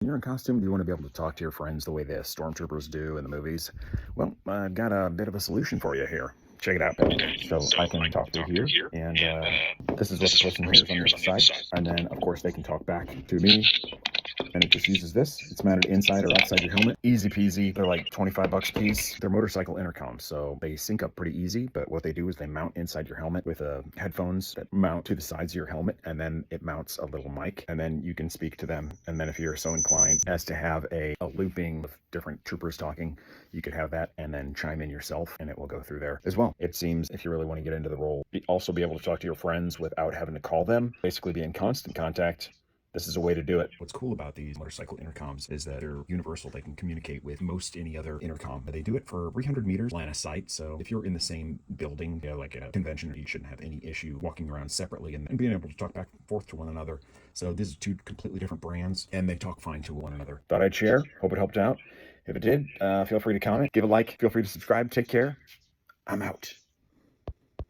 you're in costume, you want to be able to talk to your friends the way the Stormtroopers do in the movies. Well, I've got a bit of a solution for you here. Check it out. So I can talk through here, and this is what the person hears on the other side. And then, of course, they can talk back to me. And it just uses this. It's mounted inside or outside your helmet. Easy peasy. They're like 25 bucks a piece. They're motorcycle intercoms, so they sync up pretty easy. But what they do is they mount inside your helmet with headphones that mount to the sides of your helmet, and then it mounts a little mic, and then you can speak to them. And then if you're so inclined as to have a looping of different troopers talking, you could have that and then chime in yourself, and it will go through there as well. It seems if you really want to get into the role, also be able to talk to your friends without having to call them, basically be in constant contact. This is a way to do it. What's cool about these motorcycle intercoms is that they're universal. They can communicate with most any other intercom. They do it for 300 meters line of sight. So if you're in the same building, like a convention, you shouldn't have any issue walking around separately and being able to talk back and forth to one another. So these are two completely different brands, and they talk fine to one another. Thought I'd share. Hope it helped out. If it did, feel free to comment, give a like, feel free to subscribe. Take care. I'm out.